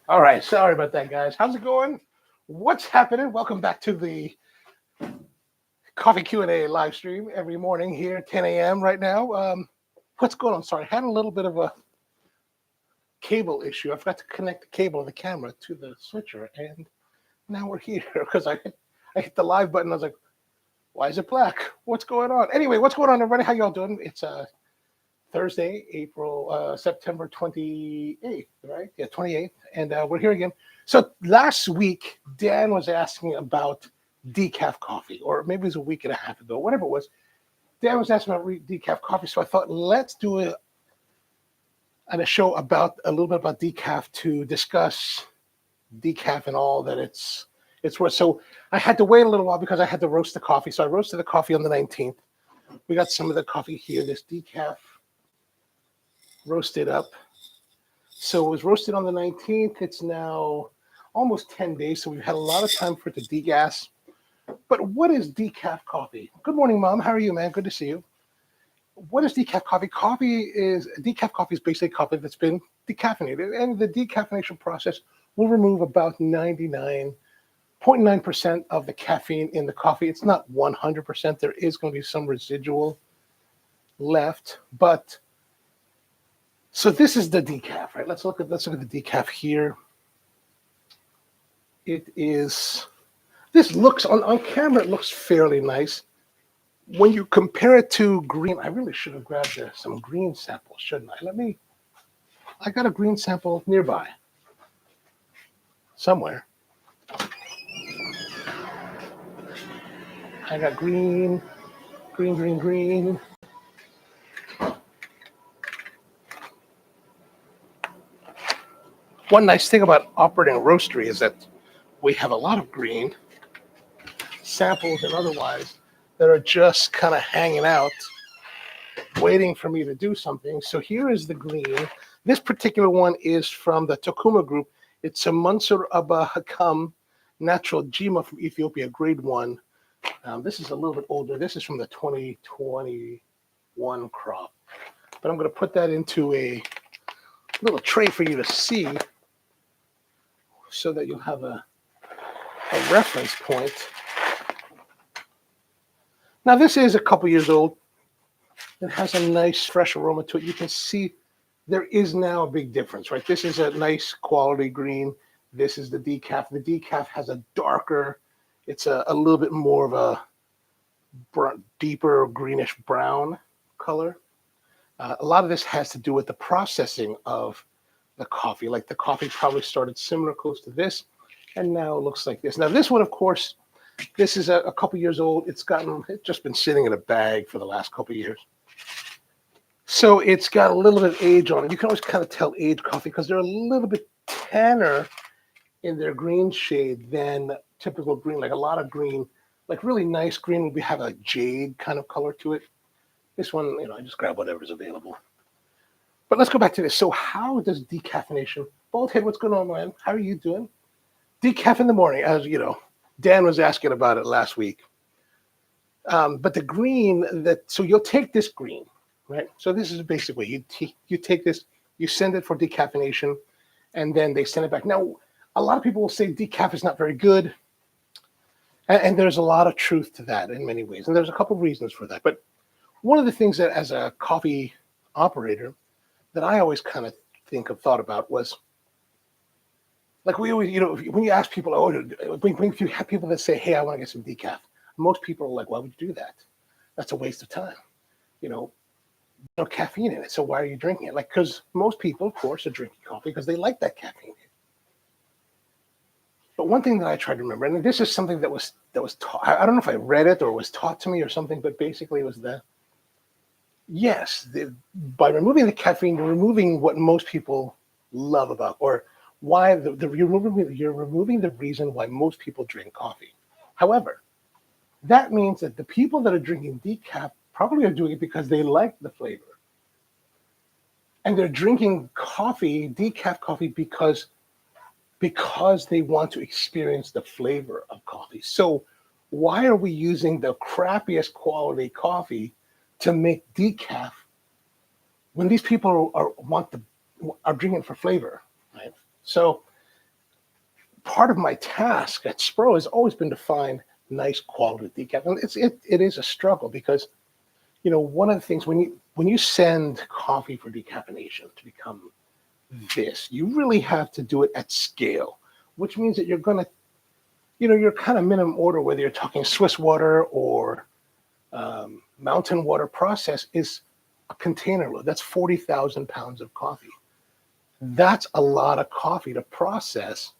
All right, sorry about that, guys. How's it going? What's happening? Welcome back to the Coffee Q&A live stream every morning here at 10 a.m. right now. What's going on? Sorry, I had a little bit of a cable issue. I forgot to connect the cable of the camera to the switcher, and now we're here because I hit the live button. I was like, why is it black? What's going on? Anyway, what's going on, everybody? How y'all doing? It's Thursday, September 28th, right? Yeah, 28th. And we're here again. So last week, Dan was asking about decaf coffee, or maybe it was a week and a half ago, whatever it was. Dan was asking about decaf coffee. So I thought, let's do a show about a little bit about decaf to discuss decaf and all that it's worth. So I had to wait a little while because I had to roast the coffee. So I roasted the coffee on the 19th. We got some of the coffee here, this decaf roasted up. So it was roasted on the 19th. It's now almost 10 days. So we've had a lot of time for it to degas. But what is decaf coffee? Good morning, Mom. How are you, man? Good to see you. What is decaf coffee? Decaf coffee is basically coffee that's been decaffeinated. And the decaffeination process will remove about 99.9% of the caffeine in the coffee. It's not 100%. There is going to be some residual left, but so this is the decaf, right? Let's look at the decaf here. This looks on camera, it looks fairly nice. When you compare it to green, I really should have grabbed some green samples, shouldn't I? I got a green sample nearby somewhere. I got green. One nice thing about operating a roastery is that we have a lot of green samples and otherwise that are just kind of hanging out, waiting for me to do something. So here is the green. This particular one is from the Tokuma group. It's a Mansur Abba Hakam Natural Jima from Ethiopia, grade 1. This is a little bit older. This is from the 2021 crop. But I'm going to put that into a little tray for you to see so that you'll have a reference point. Now, this is a couple years old. It has a nice fresh aroma to it. You can see there is now a big difference, right? This is a nice quality green. This is the decaf. The decaf has a darker, it's a little bit more of a deeper greenish brown color. A lot of this has to do with the processing of the coffee. Like the coffee probably started similar close to this, and now it looks like this. Now this one, of course, this is a couple years old. It's just been sitting in a bag for the last couple years. So it's got a little bit of age on it. You can always kind of tell age coffee because they're a little bit tanner in their green shade than typical green. Like a lot of green, like really nice green would have a jade kind of color to it. This one, I just grab whatever's available. But let's go back to this. So how does decaffeination, Baldhead, what's going on, man? How are you doing? Decaf in the morning, as you know, Dan was asking about it last week. But the green, so you'll take this green, right? So this is basically, you take this, you send it for decaffeination, and then they send it back. Now, a lot of people will say decaf is not very good. And there's a lot of truth to that in many ways. And there's a couple of reasons for that. But one of the things that as a coffee operator that I always kind of thought about was, like we always, when you ask people, when you have people that say, hey, I want to get some decaf, most people are like, why would you do that? That's a waste of time. No caffeine in it. So why are you drinking it? Like, because most people, of course, are drinking coffee because they like that caffeine. But one thing that I tried to remember, and this is something that was taught, I don't know if I read it or was taught to me or something, but basically it was that, yes, by removing the caffeine, you're removing what most people love about, or why you're removing the reason why most people drink coffee. However, that means that the people that are drinking decaf probably are doing it because they like the flavor. And they're drinking coffee, decaf coffee, because they want to experience the flavor of coffee. So why are we using the crappiest quality coffee to make decaf when these people want are drinking for flavor, right? So part of my task at Spro has always been to find nice quality decaf, and it is a struggle because one of the things when you send coffee for decaffeination to become this, you really have to do it at scale, which means that you're gonna, your kind of minimum order, whether you're talking Swiss water or mountain water process, is a container load. That's 40,000 pounds of coffee. That's a lot of coffee to process.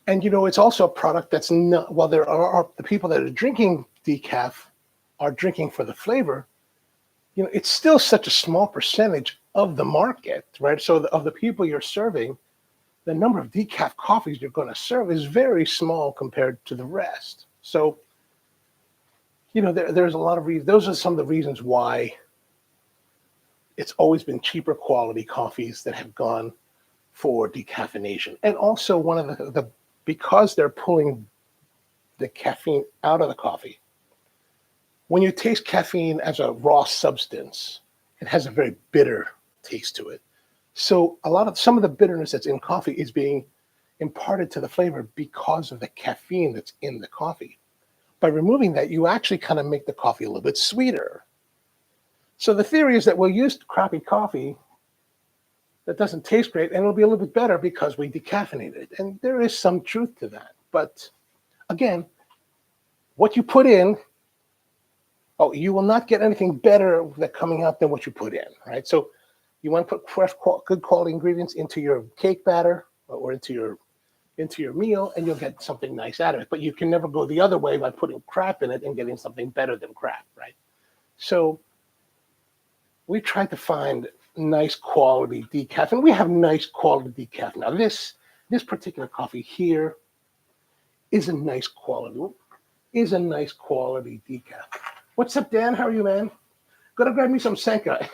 And it's also a product that's not, while there are the people that are drinking decaf are drinking for the flavor, it's still such a small percentage of the market, right? So of the people you're serving, the number of decaf coffees you're going to serve is very small compared to the rest. So, there's a lot of reasons. Those are some of the reasons why it's always been cheaper quality coffees that have gone for decaffeination. And also one of the because they're pulling the caffeine out of the coffee. When you taste caffeine as a raw substance, it has a very bitter taste to it. So some of the bitterness that's in coffee is being imparted to the flavor because of the caffeine that's in the coffee. By removing that, you actually kind of make the coffee a little bit sweeter. So the theory is that we'll use crappy coffee that doesn't taste great, and it'll be a little bit better because we decaffeinate it. And there is some truth to that. But again, what you put in, you will not get anything better coming out than what you put in, right? So you want to put fresh, good quality ingredients into your cake batter or into your meal, and you'll get something nice out of it. But you can never go the other way by putting crap in it and getting something better than crap, right? So we tried to find nice quality decaf, and we have nice quality decaf. Now this particular coffee here is a nice quality decaf. What's up, Dan? How are you, man? Gonna grab me some Senka.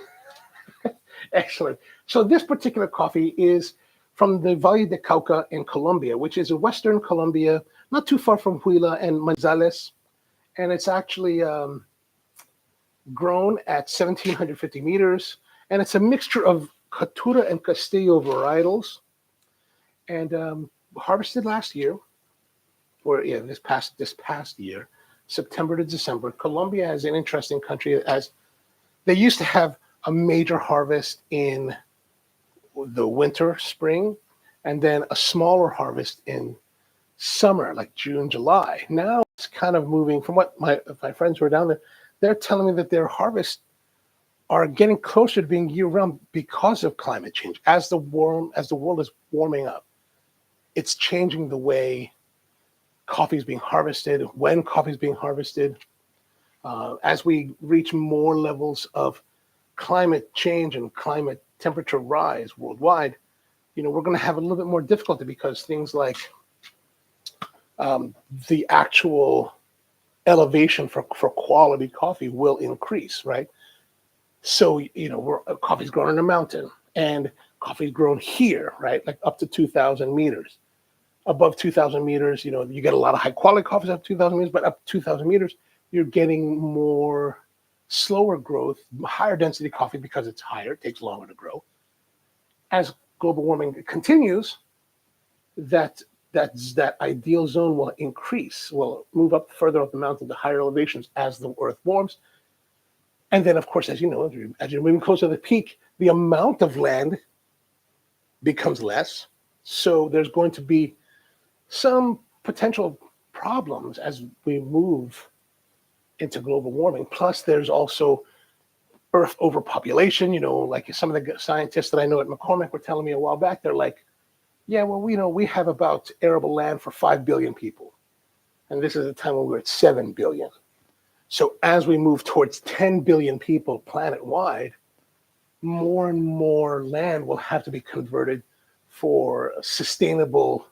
Excellent. So this particular coffee is from the Valle de Cauca in Colombia, which is in Western Colombia, not too far from Huila and Manizales. And it's actually grown at 1,750 meters. And it's a mixture of caturra and castillo varietals. And harvested last year, this past year, September to December. Colombia is an interesting country, as they used to have a major harvest in the winter, spring, and then a smaller harvest in summer, like June, July. Now it's kind of moving. From what my friends who are down there, they're telling me that their harvests are getting closer to being year-round because of climate change. As the world is warming up, it's changing the way coffee is being harvested, when coffee is being harvested. As we reach more levels of climate change and climate temperature rise worldwide, we're going to have a little bit more difficulty because things like the actual elevation for quality coffee will increase, right? So, coffee's grown in a mountain, and coffee's grown here, right? Like up to 2,000 meters. Above 2,000 meters, you get a lot of high quality coffees up to 2,000 meters, but up to 2,000 meters, you're getting more slower growth, higher density coffee because it's higher, it takes longer to grow. As global warming continues, that ideal zone will increase, will move up further up the mountain to higher elevations as the earth warms. And then, of course, as you know, as you're moving closer to the peak, the amount of land becomes less. So there's going to be some potential problems as we move into global warming. Plus, there's also Earth overpopulation. Like some of the scientists that I know at McCormick were telling me a while back, they're like, yeah, well, we have about arable land for 5 billion people. And this is a time when we're at 7 billion. So as we move towards 10 billion people planet-wide, more and more land will have to be converted for sustainable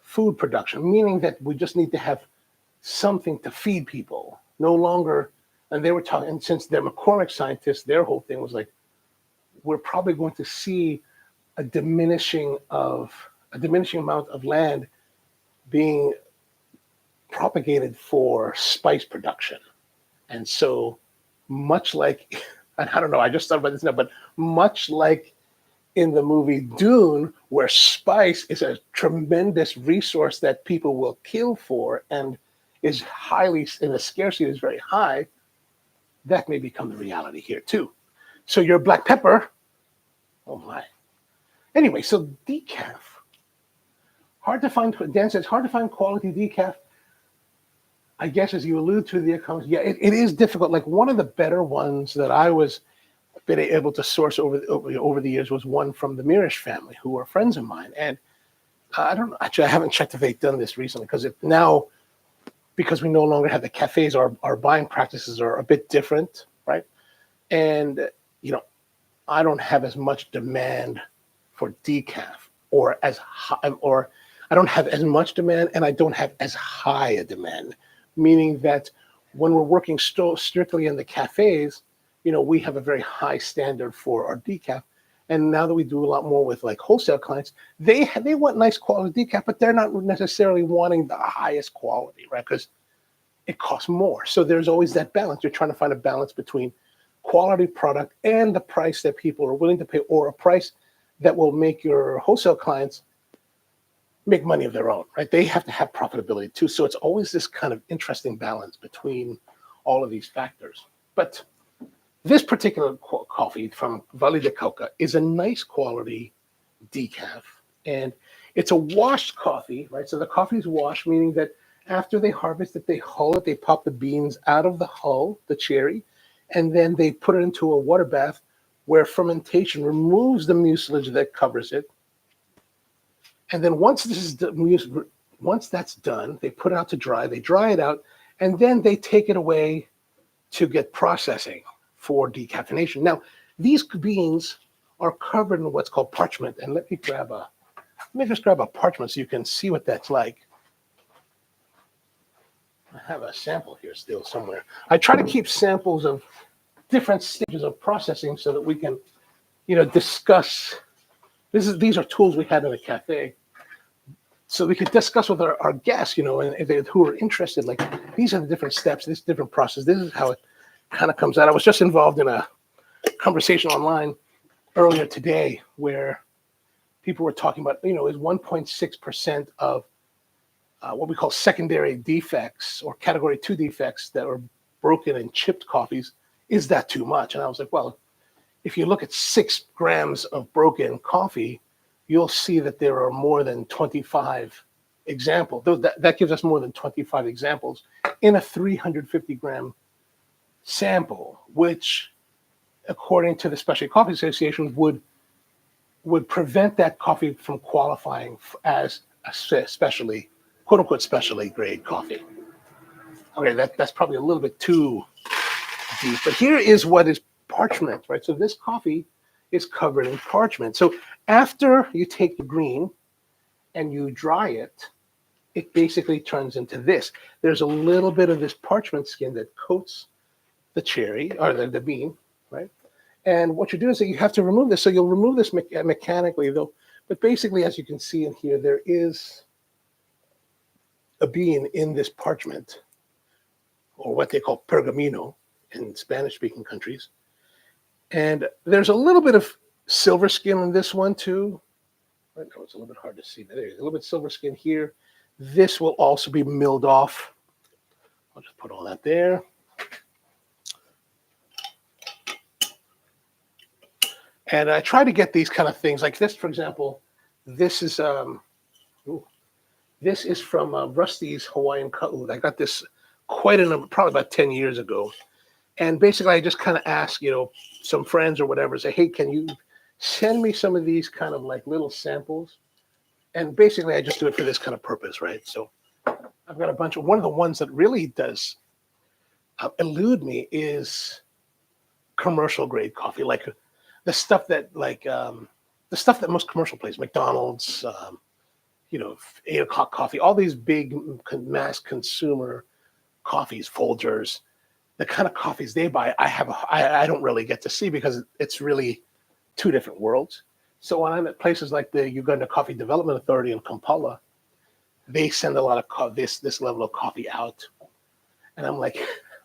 food production, meaning that we just need to have something to feed people. No longer, and they were talking, and since they're McCormick scientists, their whole thing was like, we're probably going to see a diminishing amount of land being propagated for spice production. And so much like, and I don't know, I just thought about this now, but much like in the movie Dune, where spice is a tremendous resource that people will kill for and is highly, and the scarcity is very high, that may become the reality here too. So your black pepper, oh my. Anyway, so decaf. Hard to find, Dan says, hard to find quality decaf. I guess as you allude to the accounts, yeah, it is difficult. Like one of the better ones that I was been able to source over the years was one from the Mirish family, who are friends of mine. And I don't know, actually, I haven't checked if they've done this recently because now, because we no longer have the cafes, our buying practices are a bit different, right? And, you know, I don't have as much demand for decaf or as high, or I don't have as much demand and I don't have as high a demand, meaning that when we're working strictly in the cafes, you know, we have a very high standard for our decaf. And now that we do a lot more with like wholesale clients, they want nice quality decaf, but they're not necessarily wanting the highest quality, right? Because it costs more. So there's always that balance. You're trying to find a balance between quality product and the price that people are willing to pay, or a price that will make your wholesale clients make money of their own, right? They have to have profitability too. So it's always this kind of interesting balance between all of these factors. But this particular coffee from Valle de Cauca is a nice quality decaf, and it's a washed coffee, right? So the coffee is washed, meaning that after they harvest it, they hull it, they pop the beans out of the hull, the cherry, and then they put it into a water bath where fermentation removes the mucilage that covers it. And then once that's done, they put it out to dry, they dry it out, and then they take it away to get processing for decaffeination. Now, these beans are covered in what's called parchment. And let me just grab a parchment so you can see what that's like. I have a sample here still somewhere. I try to keep samples of different stages of processing so that we can, you know, discuss. These are tools we had in a cafe, so we could discuss with our guests, you know, and who are interested. Like, these are the different steps, this different process. This is how it kind of comes out. I was just involved in a conversation online earlier today where people were talking about, you know, is 1.6% of what we call secondary defects or category 2 defects that are broken and chipped coffees, is that too much? And I was like, well, if you look at 6 grams of broken coffee, you'll see that there are more than 25 examples. That gives us more than 25 examples in a 350 gram sample, which, according to the Specialty Coffee Association, would prevent that coffee from qualifying as a specially, quote unquote, specially grade coffee. Okay, that's probably a little bit too deep, but here is what is parchment, right? So this coffee is covered in parchment. So after you take the green and you dry it, it basically turns into this. There's a little bit of this parchment skin that coats the cherry or the bean, right? And what you do is that you have to remove this. So you'll remove this mechanically, though. But basically, as you can see in here, there is a bean in this parchment, or what they call pergamino in Spanish-speaking countries. And there's a little bit of silver skin on this one too. Right now it's a little bit hard to see, but there's a little bit of silver skin here. This will also be milled off. I'll just put all that there. And I try to get these kind of things like this, for example. This is from Rusty's Hawaiian Cutlet. I got this quite a number, probably about 10 years ago. And basically, I just kind of ask, you know, some friends or whatever, say, hey, can you send me some of these kind of like little samples? And basically, I just do it for this kind of purpose, right? So I've got a bunch of, one of the ones that really does elude me is commercial grade coffee, like the stuff that most commercial places, McDonald's, you know, 8 o'clock coffee, all these big mass consumer coffees, Folgers, the kind of coffees they buy, I don't really get to see because it's really 2 different worlds. So when I'm at places like the Uganda Coffee Development Authority in Kampala, they send a lot of this level of coffee out, and I'm like,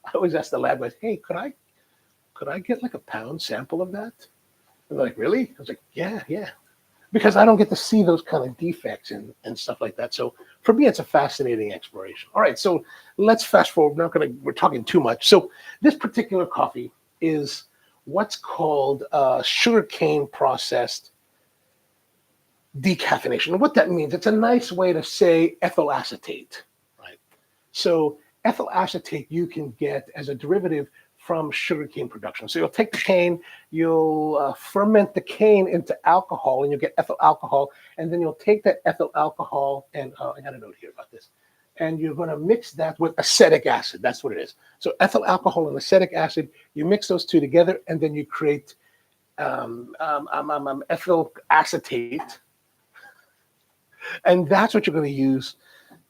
I always ask the lab guys, hey, could I get like a pound sample of that? And they're like, really? I was like, yeah, yeah. Because I don't get to see those kind of defects and stuff like that. So for me, it's a fascinating exploration. All right, so let's fast forward. We're talking too much. So this particular coffee is what's called sugarcane processed decaffeination. And what that means, it's a nice way to say ethyl acetate, right? So ethyl acetate you can get as a derivative from sugarcane production. So you'll take the cane, you'll ferment the cane into alcohol, and you'll get ethyl alcohol, and then you'll take that ethyl alcohol, and I got a note here about this, and you're going to mix that with acetic acid. That's what it is. So ethyl alcohol and acetic acid, you mix those two together, and then you create ethyl acetate, and that's what you're going to use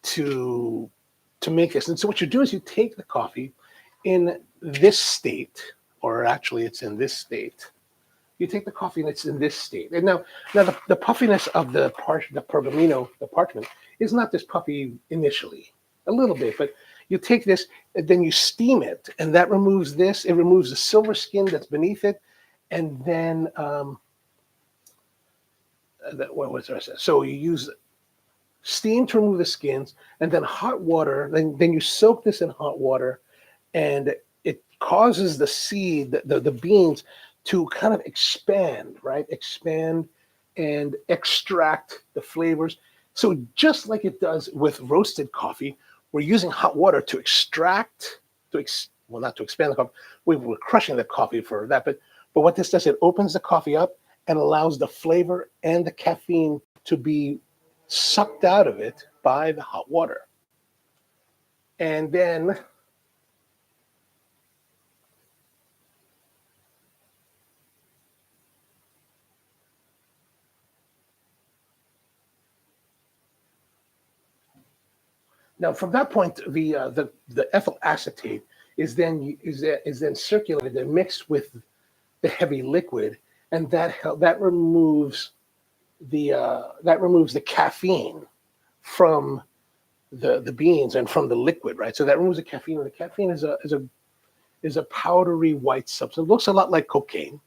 to make this. And so what you do is you take the coffee in this state, or actually it's in this state. You take the coffee and it's in this state. And now the puffiness of the pergamino, the parchment, is not this puffy initially, a little bit, but you take this and then you steam it, and that removes this. It removes the silver skin that's beneath it, and then what was the rest of it? So you use steam to remove the skins, and then hot water. Then you soak this in hot water, and it causes the seed, the beans, to kind of expand, right? Expand and extract the flavors. So just like it does with roasted coffee, we're using hot water to extract, not to expand the coffee. We're crushing the coffee for that, but what this does, it opens the coffee up and allows the flavor and the caffeine to be sucked out of it by the hot water. And then now, from that point, the ethyl acetate is then circulated and mixed with the heavy liquid, and that removes the caffeine from the beans and from the liquid, right? So that removes the caffeine, and the caffeine is a powdery white substance. It looks a lot like cocaine,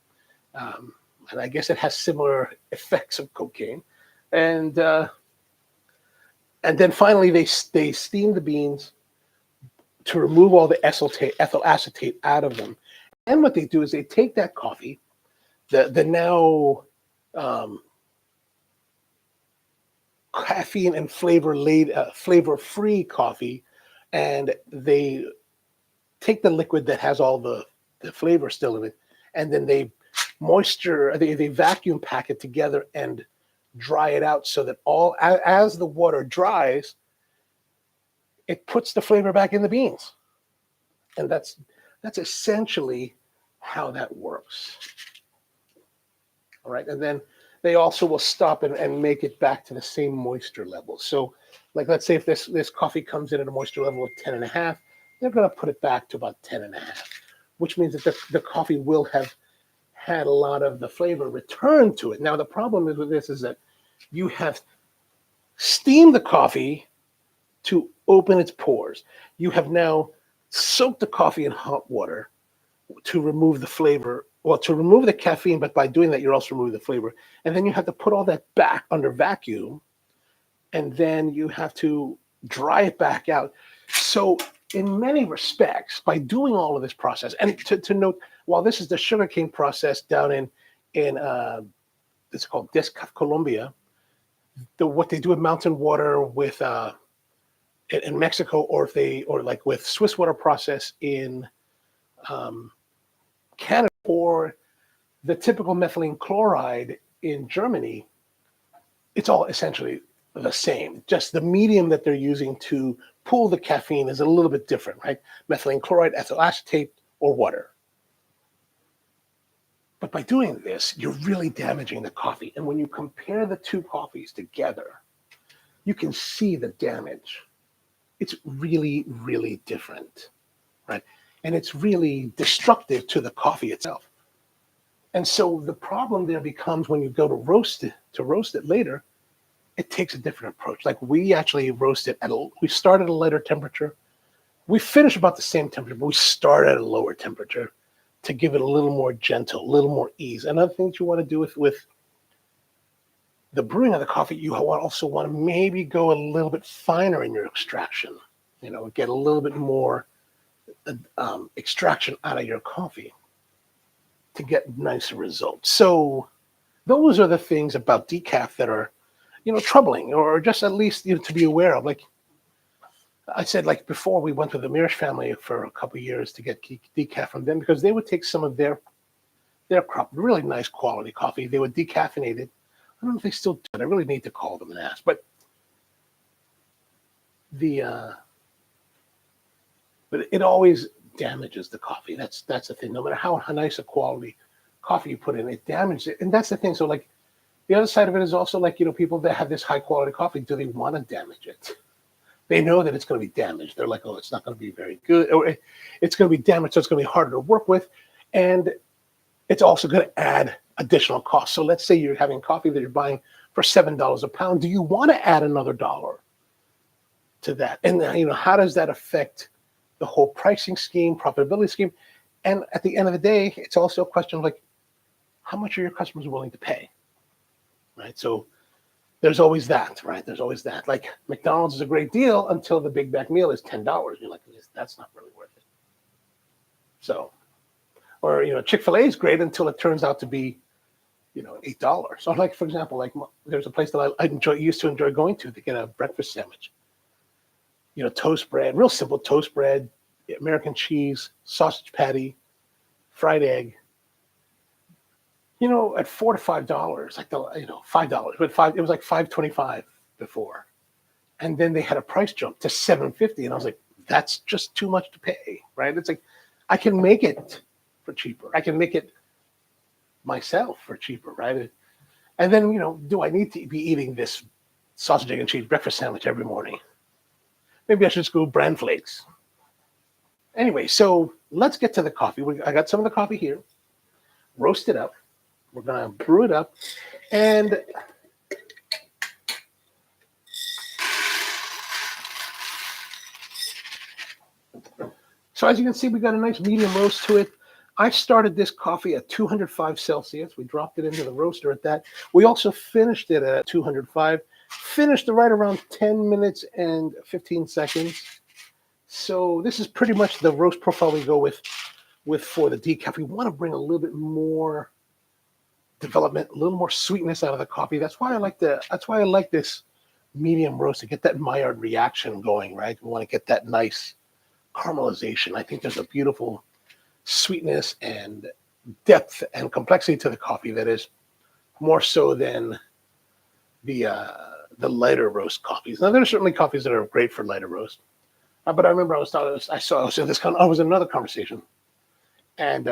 and I guess it has similar effects of cocaine, and then finally they steam the beans to remove all the ethyl acetate out of them. And what they do is they take that coffee, the now caffeine and flavor-free coffee, and they take the liquid that has all the flavor still in it, and then they vacuum pack it together and dry it out, so that as the water dries, it puts the flavor back in the beans. And that's essentially how that works. All right, and then they also will stop and make it back to the same moisture level. So, like, let's say if this coffee comes in at a moisture level of 10.5, they're going to put it back to about 10.5, which means that the coffee will have had a lot of the flavor returned to it. Now, the problem is with this is that you have steamed the coffee to open its pores. You have now soaked the coffee in hot water to remove the flavor, to remove the caffeine, but by doing that, you're also removing the flavor. And then you have to put all that back under vacuum, and then you have to dry it back out. So in many respects, by doing all of this process, and to note, while this is the sugarcane process down in it's called Decaf, Colombia, what they do with mountain water with in Mexico, or like with Swiss water process in Canada, or the typical methylene chloride in Germany, it's all essentially the same. Just the medium that they're using to pull the caffeine is a little bit different, right? Methylene chloride, ethyl acetate, or water. But by doing this, you're really damaging the coffee. And when you compare the two coffees together, you can see the damage. It's really, really different, right? And it's really destructive to the coffee itself. And so the problem there becomes when you go to roast it later, it takes a different approach. Like, we actually roast it we start at a lighter temperature. We finish about the same temperature, but we start at a lower temperature to give it a little more gentle, a little more ease. Another thing that you want to do with the brewing of the coffee, you also want to maybe go a little bit finer in your extraction. Get a little bit more extraction out of your coffee to get nicer results. So those are the things about decaf that are, troubling, or just at least to be aware of. Like I said, like before, we went with the Mears family for a couple of years to get decaf from them, because they would take some of their crop, really nice quality coffee. They would decaffeinate it. I don't know if they still do it. I really need to call them and ask. But but it always damages the coffee. That's the thing. No matter how nice a quality coffee you put in, it damages it. And that's the thing. So like the other side of it is also like, people that have this high quality coffee, do they want to damage it? They know that it's going to be damaged. They're like, oh, it's not going to be very good, or it's going to be damaged, so it's going to be harder to work with. And it's also going to add additional costs. So let's say you're having coffee that you're buying for $7 a pound. Do you want to add another dollar to that? And how does that affect the whole pricing scheme, profitability scheme? And at the end of the day, it's also a question of like, how much are your customers willing to pay? Right? So there's always that, right? There's always that. Like McDonald's is a great deal until the Big Mac meal is $10. You're like, that's not really worth it. So, or Chick-fil-A is great until it turns out to be, $8. So like, for example, like there's a place that I used to enjoy going to get a breakfast sandwich. Toast bread, real simple toast bread, American cheese, sausage patty, fried egg. At $4 to $5, like $5, but it was like $5.25 before, and then they had a price jump to $7.50, and I was like, that's just too much to pay, right? It's like I can make it for cheaper. I can make it myself for cheaper, right? And then do I need to be eating this sausage, egg, and cheese breakfast sandwich every morning? Maybe I should just go bran flakes. Anyway, so let's get to the coffee. I got some of the coffee here, roast it up. We're going to brew it up. And so as you can see, we got a nice medium roast to it. I started this coffee at 205 Celsius. We dropped it into the roaster at that. We also finished it at 205. Finished right around 10 minutes and 15 seconds. So this is pretty much the roast profile we go with for the decaf. We want to bring a little bit more development, a little more sweetness out of the coffee. That's why I like this medium roast, to get that Maillard reaction going, right? We want to get that nice caramelization. I think there's a beautiful sweetness and depth and complexity to the coffee that is more so than the lighter roast coffees. Now, there are certainly coffees that are great for lighter roast, but I remember I was in another conversation, and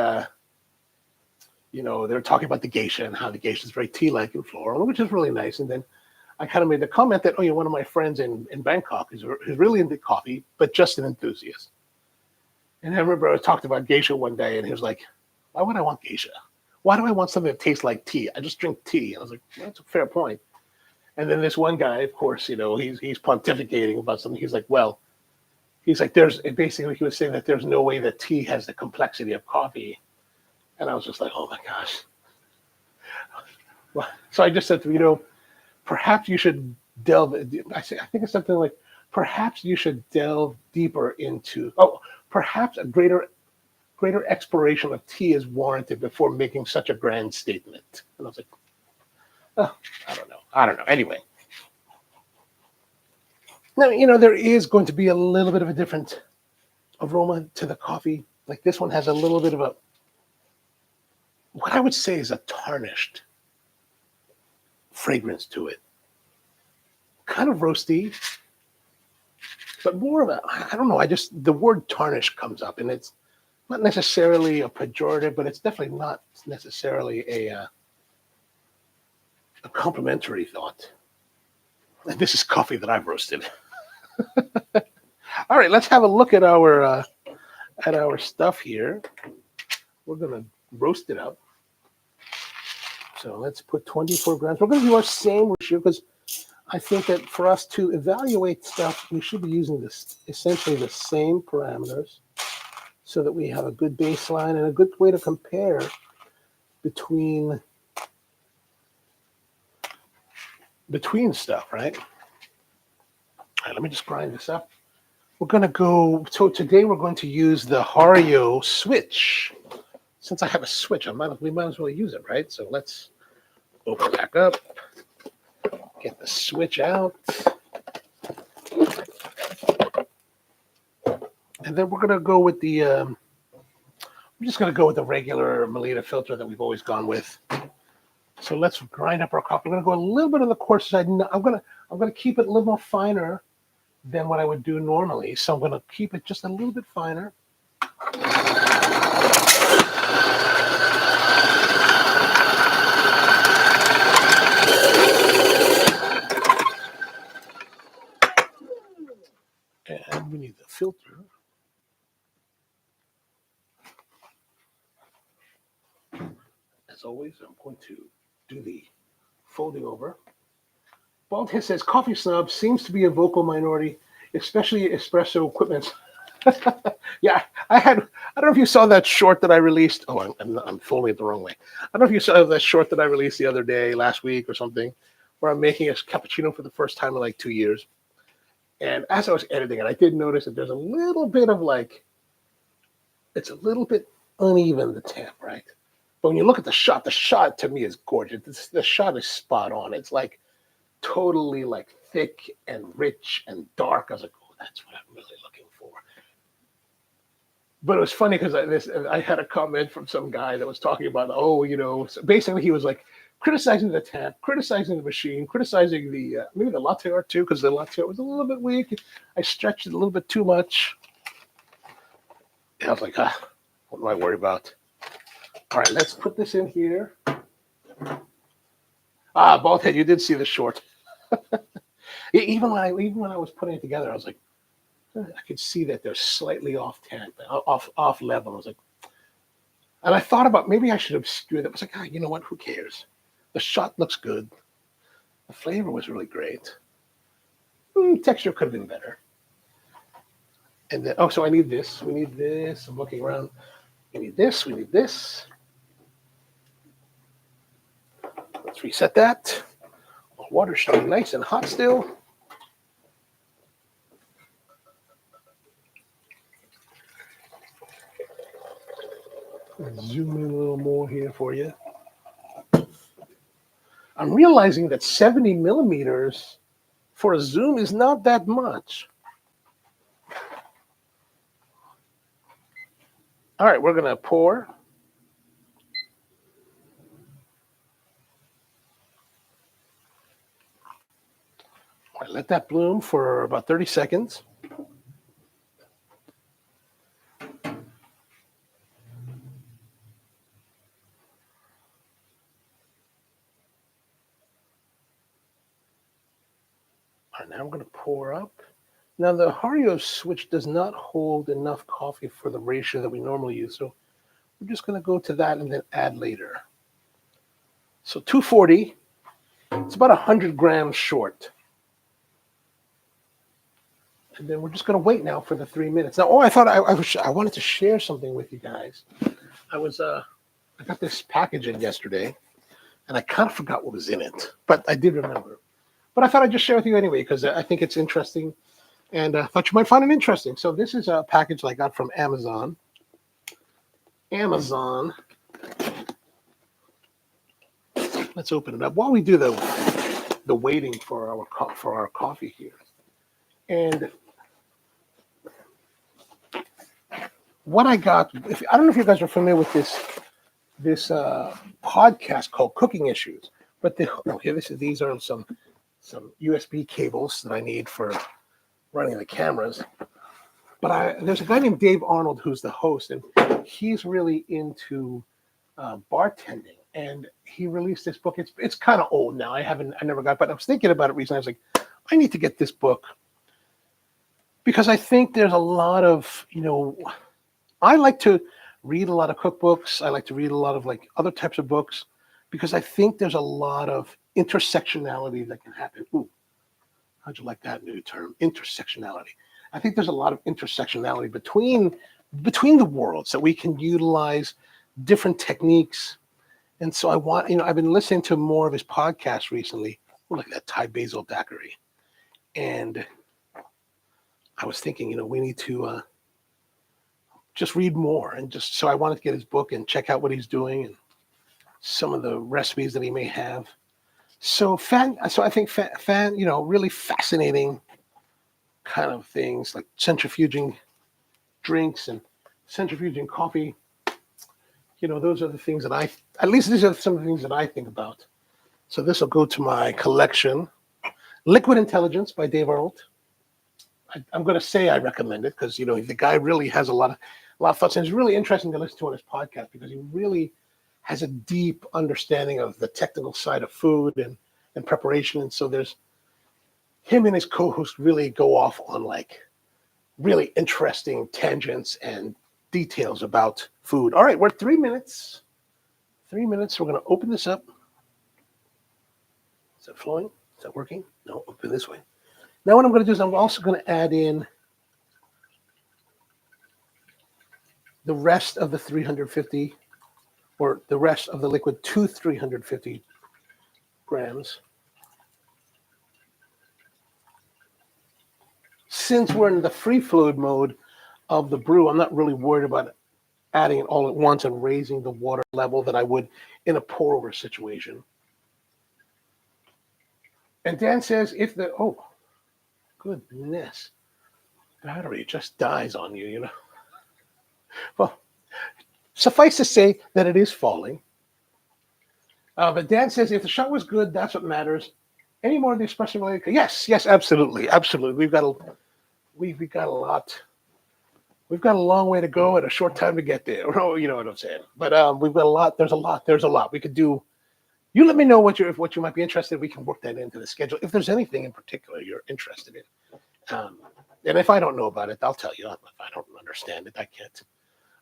they're talking about the geisha and how the geisha is very tea-like and floral, which is really nice. And then I kind of made the comment that, one of my friends in Bangkok is really into coffee, but just an enthusiast. And I remember I talked about geisha one day, and he was like, why would I want geisha? Why do I want something that tastes like tea? I just drink tea. And I was like, well, that's a fair point. And then this one guy, of course, he's pontificating about something. He's like, he was saying that there's no way that tea has the complexity of coffee. And I was just like, oh my gosh. Well, so I just said to him, perhaps you should delve. I think it's something like, perhaps you should delve deeper into. Perhaps a greater exploration of tea is warranted before making such a grand statement. And I was like, I don't know. Anyway. Now, there is going to be a little bit of a different aroma to the coffee. Like this one has a little bit of what I would say is a tarnished fragrance to it. Kind of roasty, but more of I don't know, the word tarnish comes up, and it's not necessarily a pejorative, but it's definitely not necessarily a complimentary thought. And this is coffee that I've roasted. All right, let's have a look at our stuff here. We're gonna roast it up. So let's put 24 grams. We're going to do our same ratio, because I think that for us to evaluate stuff, we should be using essentially the same parameters. so that we have a good baseline and a good way to compare between stuff, right? All right, let me just grind this up. We're going to go, so today we're going to use the Hario switch. Since I have a switch, we might as well use it, right? So let's open back up, get the switch out. And then we're going to go with the, I'm just going to go with the regular Melita filter that we've always gone with. So let's grind up our coffee. I'm going to go a little bit on the coarser side. I'm going to keep it a little more finer than what I would do normally. So I'm going to keep it just a little bit finer. And we need the filter. As always, I'm going to do the folding over. Bald Hiss says, coffee snob seems to be a vocal minority, especially espresso equipment. Yeah, I don't know if you saw that short that I released. Oh, I'm folding it the wrong way. I don't know if you saw that short that I released the other day, last week or something, where I'm making a cappuccino for the first time in like 2 years. And as I was editing it, I did notice that there's a little bit of it's a little bit uneven, the tamp, right? But when you look at the shot to me is gorgeous. The shot is spot on. It's like totally like thick and rich and dark. I was like, oh, that's what I'm really looking for. But it was funny because I had a comment from some guy that was talking about, so basically he was like criticizing the tamp, criticizing the machine, criticizing the maybe the latte art too, because the latte art was a little bit weak. I stretched it a little bit too much. And I was like, what do I worry about? All right, let's put this in here. Baldhead, you did see the short. even when I was putting it together, I was like, I could see that they're slightly off tamp, off level. I was like, and I thought about maybe I should obscure that. I was like, you know what? Who cares? The shot looks good. The flavor was really great. Texture could have been better. And then, so I need this. We need this. I'm looking around. We need this. We need this. Let's reset that. Water should be nice and hot still. Zoom in a little more here for you. I'm realizing that 70 millimeters for a zoom is not that much. All right, we're going to pour. All right, let that bloom for about 30 seconds. All right, now I'm going to pour up. Now the Hario switch does not hold enough coffee for the ratio that we normally use, so we're just going to go to that and then add later. So 240, it's about 100 grams short. And then we're just going to wait now for the 3 minutes. Now, I thought I wanted to share something with you guys. I got this package in yesterday, and I kind of forgot what was in it, but I did remember. But I thought I'd just share with you anyway, because I think it's interesting, and I thought you might find it interesting. So this is a package I got from Amazon. Let's open it up while we do the waiting for our coffee here. And what I got, I don't know if you guys are familiar with this podcast called Cooking Issues, but these are some USB cables that I need for running the cameras. But there's a guy named Dave Arnold who's the host, and he's really into bartending. And he released this book. It's kind of old now. I never got it, but I was thinking about it recently. I was like, I need to get this book because I think there's a lot of, I like to read a lot of cookbooks. I like to read a lot of other types of books because I think there's a lot of intersectionality that can happen. Ooh, how'd you like that new term? Intersectionality. I think there's a lot of intersectionality between between the worlds, that we can utilize different techniques. And so I want, I've been listening to more of his podcasts recently, like that Thai basil daiquiri. And I was thinking, we need to just read more. And just so I wanted to get his book and check out what he's doing and some of the recipes that he may have. So I think really fascinating kind of things like centrifuging drinks and centrifuging coffee. Those are the things that at least these are some of the things that I think about. So this will go to my collection. Liquid Intelligence by Dave Arnold. I'm going to say I recommend it because, the guy really has a lot of thoughts. And it's really interesting to listen to on his podcast because he really has a deep understanding of the technical side of food and preparation. And so there's him and his co-host really go off on like really interesting tangents and details about food. All right, we're at 3 minutes. 3 minutes. We're going to open this up. Is that flowing? Is that working? No, open this way. Now what I'm going to do is I'm also going to add in the rest of the 350 or the rest of the liquid to 350 grams. Since we're in the free fluid mode of the brew, I'm not really worried about adding it all at once and raising the water level that I would in a pour over situation. And Dan says goodness, battery just dies on you, Well, suffice to say that it is falling. But Dan says if the shot was good, that's what matters. Any more of the espresso related? Yes, absolutely. We've got a lot. We've got a long way to go and a short time to get there. You know what I'm saying? But we've got a lot. There's a lot we could do. You let me know what you might be interested in. We can work that into the schedule. If there's anything in particular you're interested in. And if I don't know about it, I'll tell you. If I don't understand it, I can't.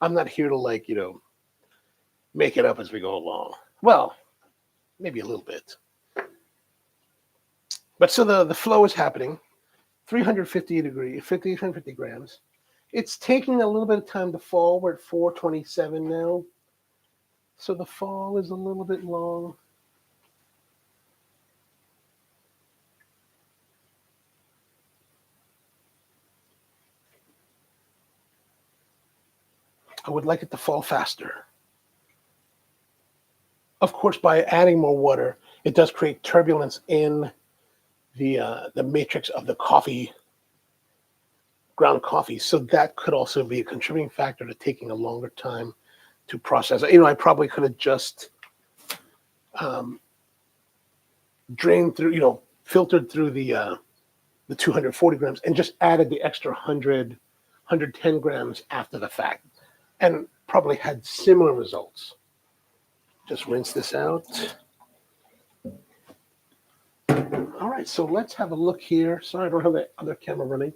I'm not here to make it up as we go along. Well, maybe a little bit. But so the flow is happening. 350 grams. It's taking a little bit of time to fall. We're at 427 now. So the fall is a little bit long. I would like it to fall faster. Of course, by adding more water, it does create turbulence in the matrix of the ground coffee. So that could also be a contributing factor to taking a longer time to process. I probably could have just drained through, filtered through the 240 grams and just added the extra 110 grams after the fact. And probably had similar results. Just rinse this out. All right, so let's have a look here. Sorry, I don't have the other camera running.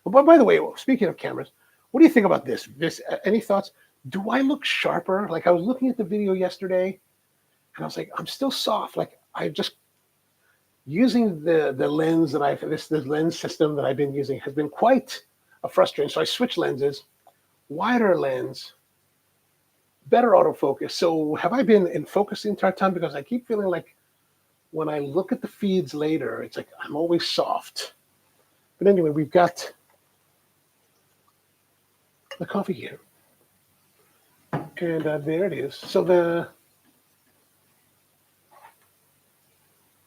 But by the way, speaking of cameras, what do you think about this? Any thoughts? Do I look sharper? Like I was looking at the video yesterday, and I was like, I'm still soft. Like I just using the lens that this lens system that I've been using has been quite a frustrating. So I switched lenses. Wider lens, better autofocus. So have I been in focus the entire time? Because I keep feeling like when I look at the feeds later, it's like I'm always soft. But anyway, we've got the coffee here. And there it is. So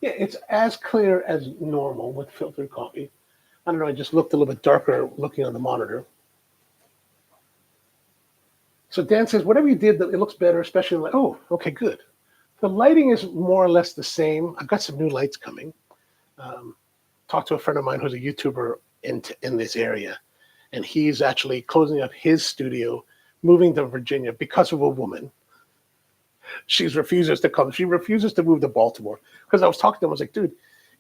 it's as clear as normal with filtered coffee. I don't know, I just looked a little bit darker looking on the monitor. So Dan says, whatever you did, it looks better, especially okay, good. The lighting is more or less the same. I've got some new lights coming. Talked to a friend of mine who's a YouTuber in this area, and he's actually closing up his studio, moving to Virginia because of a woman. She refuses to come. She refuses to move to Baltimore. Because I was talking to him, I was like, dude,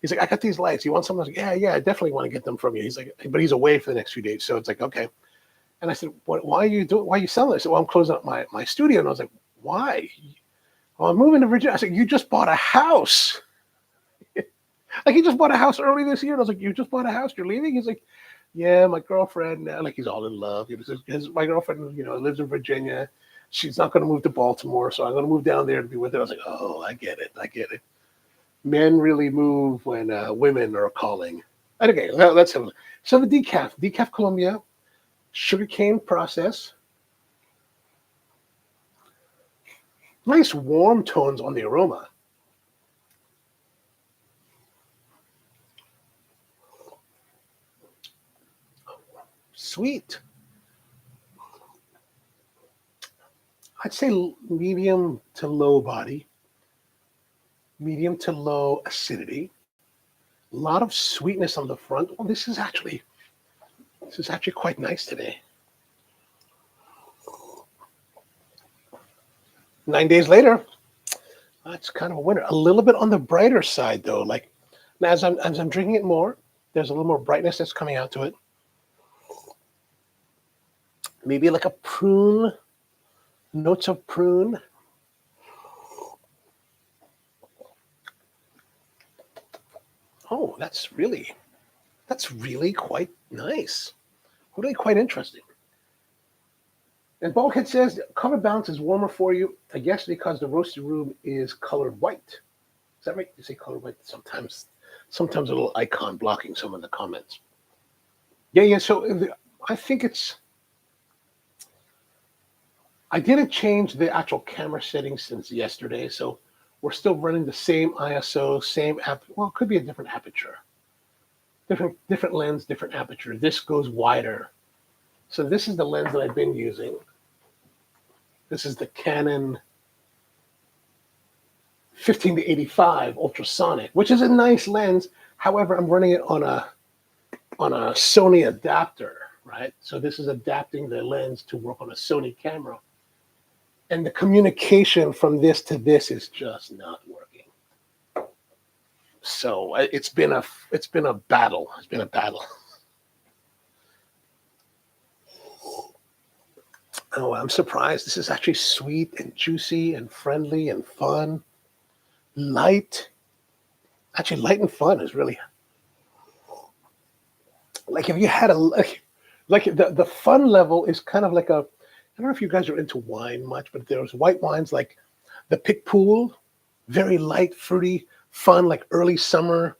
he's like, I got these lights. You want some? I was like, yeah, I definitely want to get them from you. He's like, but he's away for the next few days. So it's like, okay. And I said, why are you selling this? I said, well, I'm closing up my studio. And I was like, why? Well, I'm moving to Virginia. I said, you just bought a house. Like, he just bought a house early this year. And I was like, you just bought a house? You're leaving? He's like, Yeah, my girlfriend, like he's all in love. My girlfriend, lives in Virginia. She's not going to move to Baltimore, so I'm going to move down there to be with her. I was like, oh, I get it. I get it. Men really move when women are calling. And okay, let's have a look. So the decaf Colombia, sugarcane process. Nice warm tones on the aroma. Sweet. I'd say medium to low body, medium to low acidity. A lot of sweetness on the front. Well, this is actually quite nice today. 9 days later, that's kind of a winner. A little bit on the brighter side though. Like as I'm drinking it more, there's a little more brightness that's coming out to it. Maybe like a prune, notes of prune. Oh, that's really quite nice. Really quite interesting. And Bulkhead says color balance is warmer for you, I guess because the roasted room is colored white. Is that right? You say colored white sometimes. Sometimes a little icon blocking some of the comments. Yeah. So I think I didn't change the actual camera settings since yesterday, so we're still running the same ISO, same app. Well, it could be a different aperture, different lens, different aperture. This goes wider. So this is the lens that I've been using. This is the Canon 15 to 85 ultrasonic, which is a nice lens. However, I'm running it on a Sony adapter, right? So this is adapting the lens to work on a Sony camera. And the communication from this to this is just not working. So it's been a battle. It's been a battle. Oh, I'm surprised. This is actually sweet and juicy and friendly and fun. Light. Actually, light and fun is really like if you had the fun level is kind of like a, I don't know if you guys are into wine much, but there's white wines like the Pick Pool, very light, fruity, fun, like early summer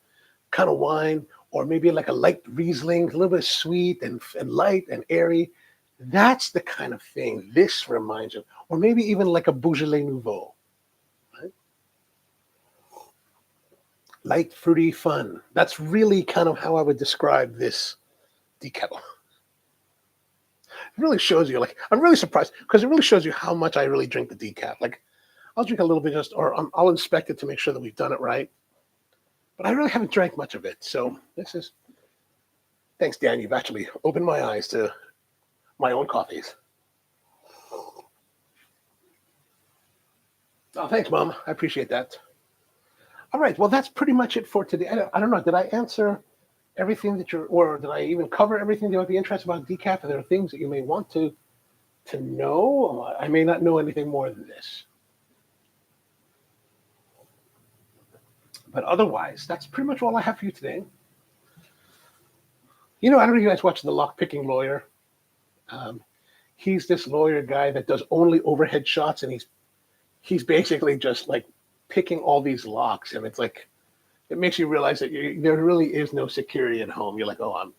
kind of wine, or maybe like a light Riesling, a little bit sweet and light and airy. That's the kind of thing this reminds of, or maybe even like a Beaujolais Nouveau. Right? Light, fruity, fun. That's really kind of how I would describe this decaf. It really shows you, like, I'm really surprised because it really shows you how much I really drink the decaf. Like, I'll drink a little bit I'll inspect it to make sure that we've done it right. But I really haven't drank much of it. So thanks, Dan. You've actually opened my eyes to my own coffees. Oh, thanks, Mom. I appreciate that. All right. Well, that's pretty much it for today. I don't know. Did I answer everything or did I even cover everything that might be interested about decaf? Are there things that you may want to know? I may not know anything more than this. But otherwise, that's pretty much all I have for you today. I don't know if you guys watch The Lock-Picking Lawyer. He's this lawyer guy that does only overhead shots, and he's basically just like picking all these locks, and it's like it makes you realize that there really is no security at home. You're like, oh, I'm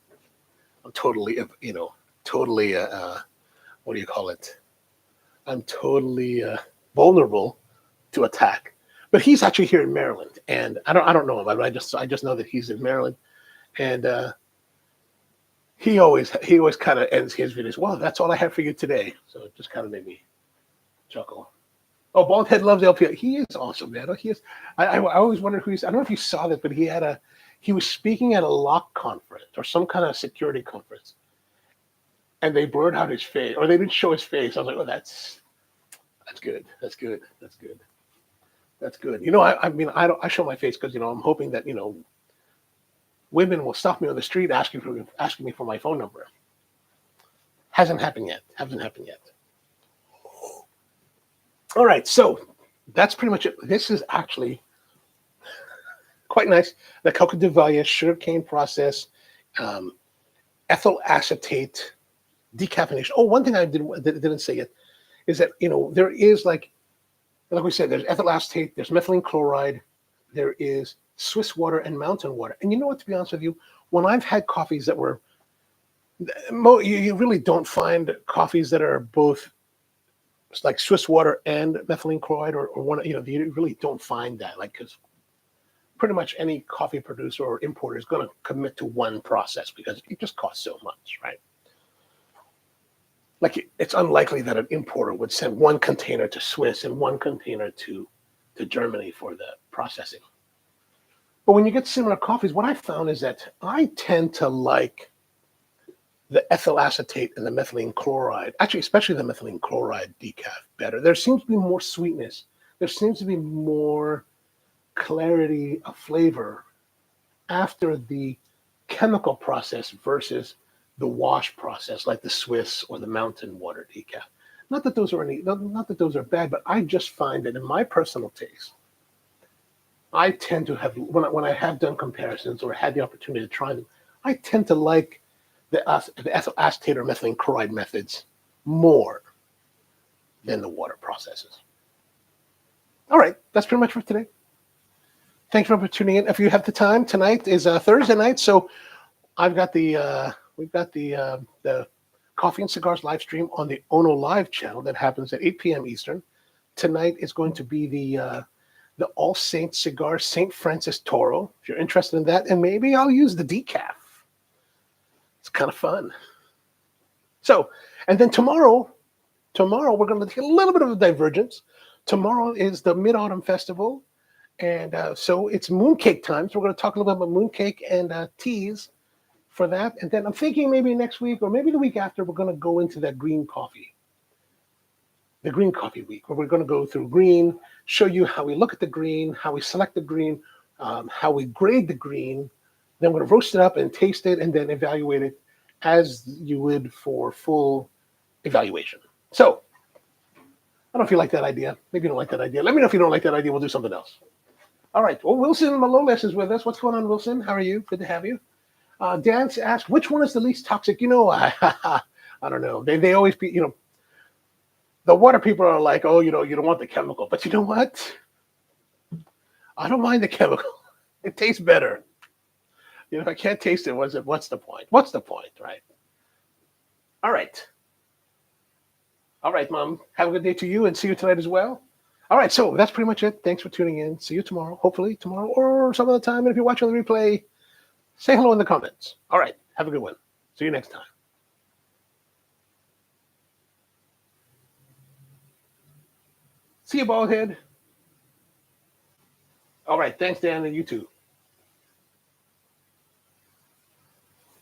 totally, totally, what do you call it? I'm totally vulnerable to attack. But he's actually here in Maryland, and I don't know him, but I just know that he's in Maryland, and he always kind of ends his videos. Well, that's all I have for you today. So it just kind of made me chuckle. Oh, Baldhead loves LPL. He is awesome, man. He is. I always wondered who he's. I don't know if you saw that, but he was speaking at a lock conference or some kind of security conference, and they blurred out his face, or they didn't show his face. I was like, oh, that's good. That's good. That's good. That's good. I mean, I show my face because I'm hoping that women will stop me on the street asking me for my phone number. Hasn't happened yet. All right, so that's pretty much it. This is actually quite nice. The Cauca de Valle sugarcane process, ethyl acetate decaffeination. Oh, one thing I didn't say yet is that, there is like we said, there's ethyl acetate, there's methylene chloride, there is Swiss water and mountain water. And you know what, to be honest with you, when I've had coffees that were, you really don't find coffees that are both like Swiss water and methylene chloride or one, you really don't find that, like, because pretty much any coffee producer or importer is going to commit to one process because it just costs so much, right? Like, it's unlikely that an importer would send one container to Swiss and one container to Germany for the processing. But when you get similar coffees, what I found is that I tend to like the ethyl acetate and the methylene chloride, actually, especially the methylene chloride decaf better. There seems to be more sweetness. There seems to be more clarity of flavor after the chemical process versus the wash process, like the Swiss or the mountain water decaf. Not that those are bad, but I just find that in my personal taste, I tend to have, when I have done comparisons or had the opportunity to try them, I tend to like the ethyl acetate or methylene chloride methods more than the water processes. All right, that's pretty much for today. Thank you for tuning in. If you have the time, tonight is Thursday night, so we've got the Coffee and Cigars live stream on the Ono Live channel that happens at 8 p.m. Eastern. Tonight is going to be the All Saints Cigar St. Francis Toro. If you're interested in that, and maybe I'll use the decaf. It's kind of fun. So, and then tomorrow we're going to take a little bit of a divergence. Tomorrow is the Mid-Autumn Festival, and so it's mooncake time. So we're going to talk a little bit about mooncake and teas for that. And then I'm thinking maybe next week or maybe the week after, we're going to go into that green coffee. The green coffee week, where we're going to go through green, show you how we look at the green, how we select the green, how we grade the green. Then we're going to roast it up and taste it and then evaluate it as you would for full evaluation. So, I don't know if you like that idea. Maybe you don't like that idea. Let me know if you don't like that idea. We'll do something else. All right. Well, Wilson Maloles is with us. What's going on, Wilson? How are you? Good to have you. Dan asked, which one is the least toxic? I don't know. They always be, the water people are like, oh, you don't want the chemical. But you know what? I don't mind the chemical. It tastes better. If I can't taste it, what's the point? What's the point, right? All right. All right, Mom. Have a good day to you, and see you tonight as well. All right, so that's pretty much it. Thanks for tuning in. See you tomorrow, hopefully tomorrow or some other time. And if you're watching the replay, say hello in the comments. All right, have a good one. See you next time. See you, bald head. All right, thanks, Dan, and you too.